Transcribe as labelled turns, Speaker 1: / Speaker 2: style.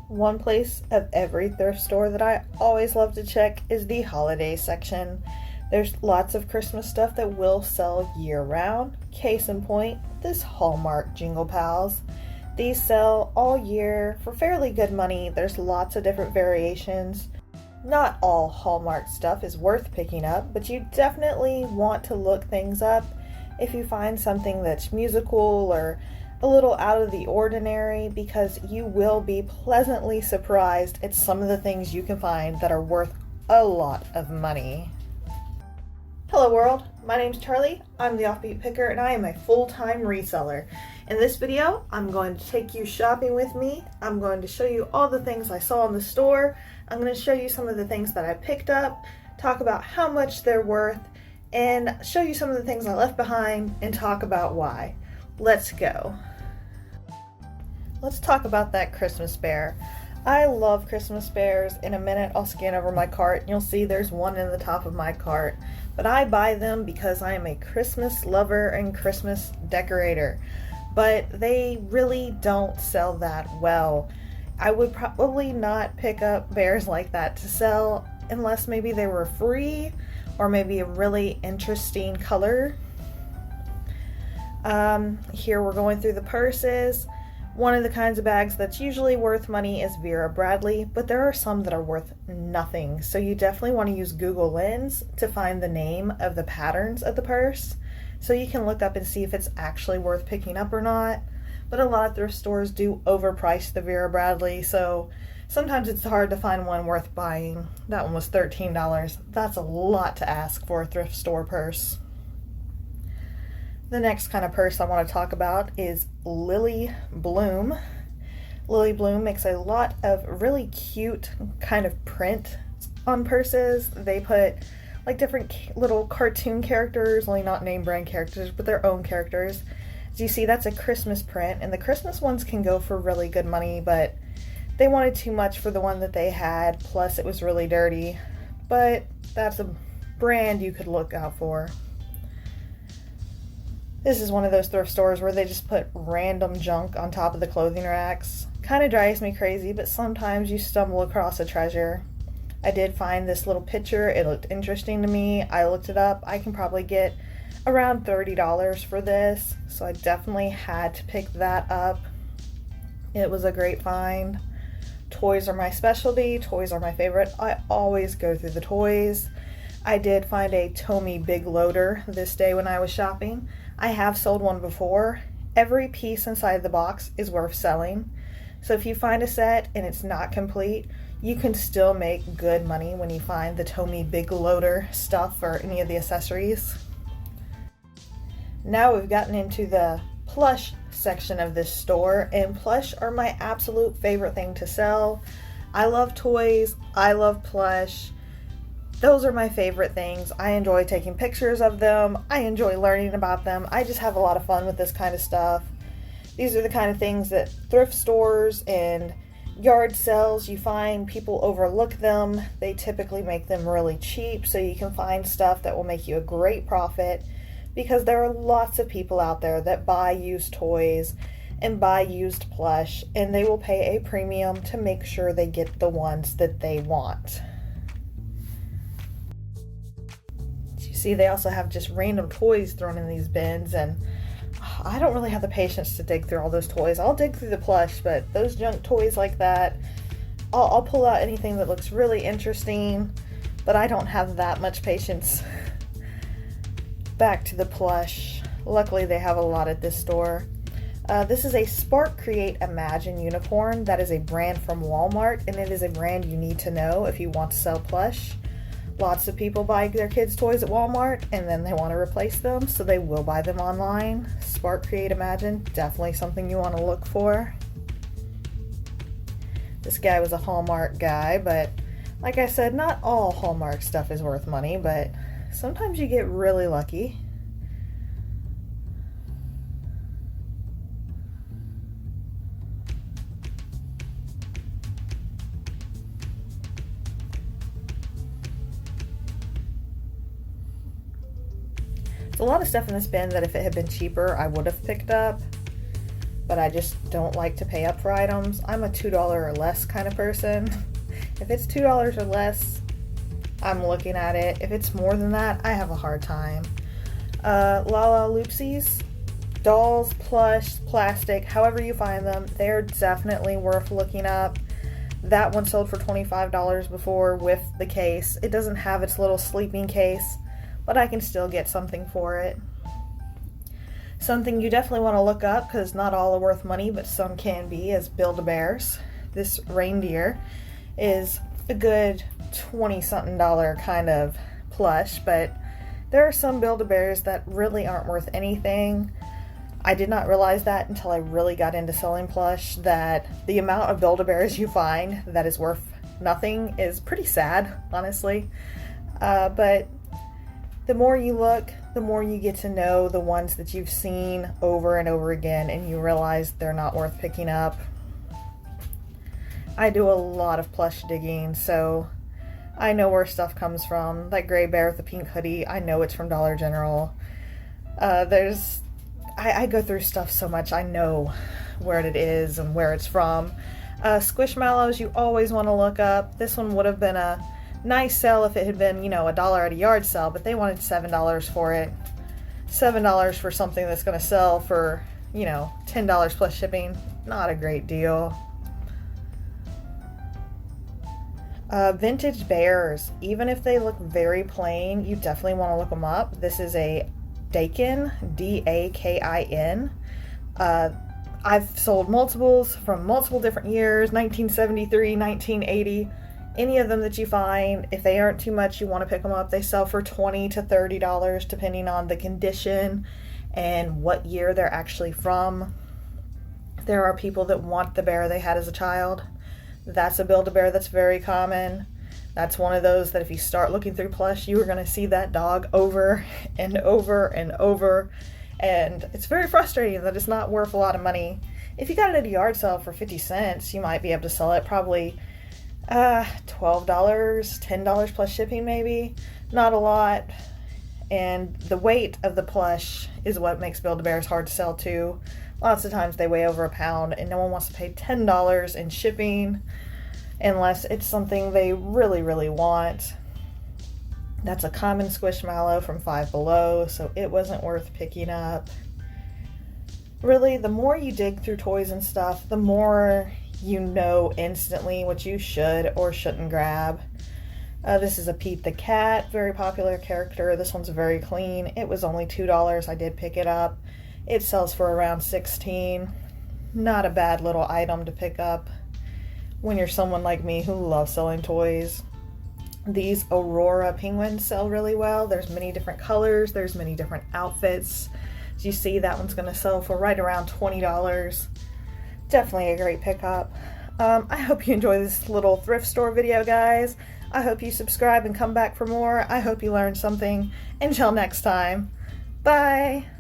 Speaker 1: One place of every thrift store that I always love to check is the holiday section. There's lots of Christmas stuff that will sell year round. Case in point, this Hallmark Jingle Pals. These sell all year for fairly good money. There's lots of different variations. Not all Hallmark stuff is worth picking up, but you definitely want to look things up if you find something that's musical or a little out of the ordinary, because you will be pleasantly surprised at some of the things you can find that are worth a lot of money. Hello world, my name's Charlie, I'm the Offbeat Picker, and I am a full-time reseller. In this video, I'm going to take you shopping with me. I'm going to show you all the things I saw in the store. I'm going to show you some of the things that I picked up, talk about how much they're worth, and show you some of the things I left behind and talk about why. Let's go. Let's talk about that Christmas bear. I love Christmas bears. In a minute, I'll scan over my cart and you'll see there's one in the top of my cart. But I buy them because I am a Christmas lover and Christmas decorator. But they really don't sell that well. I would probably not pick up bears like that to sell unless maybe they were free or maybe a really interesting color. Here we're going through the purses. One of the kinds of bags that's usually worth money is Vera Bradley, but there are some that are worth nothing. So you definitely want to use Google Lens to find the name of the patterns of the purse, so you can look up and see if it's actually worth picking up or not. But a lot of thrift stores do overprice the Vera Bradley, so sometimes it's hard to find one worth buying. That one was $13. That's a lot to ask for a thrift store purse. The next kind of purse I want to talk about is Lily Bloom. Lily Bloom makes a lot of really cute kind of print on purses. They put like different little cartoon characters, only not name brand characters, but their own characters. As you see, that's a Christmas print, and the Christmas ones can go for really good money, but they wanted too much for the one that they had, plus it was really dirty. But that's a brand you could look out for. This is one of those thrift stores where they just put random junk on top of the clothing racks. Kind of drives me crazy, but sometimes you stumble across a treasure. I did find this little picture. It looked interesting to me. I looked it up. I can probably get around $30 for this, so I definitely had to pick that up. It was a great find. Toys are my specialty. Toys are my favorite. I always go through the toys. I did find a Tomy Big Loader this day when I was shopping. I have sold one before. Every piece inside the box is worth selling. So if you find a set and it's not complete, you can still make good money when you find the Tomy Big Loader stuff or any of the accessories. Now we've gotten into the plush section of this store, and plush are my absolute favorite thing to sell. I love toys. I love plush. Those are my favorite things. I enjoy taking pictures of them. I enjoy learning about them. I just have a lot of fun with this kind of stuff. These are the kind of things that thrift stores and yard sales, you find people overlook them. They typically make them really cheap, so you can find stuff that will make you a great profit, because there are lots of people out there that buy used toys and buy used plush, and they will pay a premium to make sure they get the ones that they want. See, they also have just random toys thrown in these bins, and I don't really have the patience to dig through all those toys. I'll dig through the plush, but those junk toys like that, I'll pull out anything that looks really interesting, but I don't have that much patience. Back to the plush. Luckily, they have a lot at this store. This is a Spark Create Imagine unicorn. That is a brand from Walmart, and it is a brand you need to know if you want to sell plush. Lots of people buy their kids' toys at Walmart and then they want to replace them, so they will buy them online. Spark Create Imagine, definitely something you want to look for. This guy was a Hallmark guy, but like I said, not all Hallmark stuff is worth money, but sometimes you get really lucky. There's a lot of stuff in this bin that if it had been cheaper, I would have picked up. but I just don't like to pay up for items. I'm a $2 or less kind of person. If it's $2 or less, I'm looking at it. If it's more than that, I have a hard time. Lala Loopsies, dolls, plush, plastic, however you find them, they're definitely worth looking up. That one sold for $25 before with the case. It doesn't have its little sleeping case, but I can still get something for it. Something you definitely want to look up, because not all are worth money, but some can be, is Build-A-Bears. This reindeer is a good $20-something kind of plush, but there are some Build-A-Bears that really aren't worth anything. I did not realize that until I really got into selling plush, that the amount of Build-A-Bears you find that is worth nothing is pretty sad, honestly. But the more you look, the more you get to know the ones that you've seen over and over again, and you realize they're not worth picking up. I do a lot of plush digging, so I know where stuff comes from. That gray bear with the pink hoodie, I know it's from Dollar General. I go through stuff so much, I know where it is and where it's from. Squishmallows, you always want to look up. This one would have been a nice sale if it had been, $1 at a yard sale, but they wanted $7 for it. $7 for something that's going to sell for, $10 plus shipping. Not a great deal. Vintage bears, even if they look very plain, you definitely want to look them up. This is a Dakin, D-A-K-I-N. I've sold multiples from multiple different years, 1973, 1980. Any of them that you find, if they aren't too much, you want to pick them up. They sell for $20 to $30 depending on the condition and what year they're actually from. There are people that want the bear they had as a child. That's a Build-A-Bear that's very common. That's one of those that if you start looking through plush, you are going to see that dog over and over and over. And it's very frustrating that it's not worth a lot of money. If you got it at a yard sale for 50 cents, you might be able to sell it probably $12, $10 plus shipping maybe. Not a lot. And the weight of the plush is what makes Build-A-Bears hard to sell too. Lots of times they weigh over a pound and no one wants to pay $10 in shipping unless it's something they really, really want. That's a common Squishmallow from Five Below, so it wasn't worth picking up. Really, the more you dig through toys and stuff, the more you know instantly what you should or shouldn't grab. This is a Pete the Cat, very popular character. This one's very clean. It was only $2. I did pick it up. It sells for around $16. Not a bad little item to pick up when you're someone like me who loves selling toys. These Aurora penguins sell really well. There's many different colors. There's many different outfits. As you see, that one's going to sell for right around $20. Definitely a great pickup. I hope you enjoy this little thrift store video, guys. I hope you subscribe and come back for more. I hope you learned something. Until next time, bye!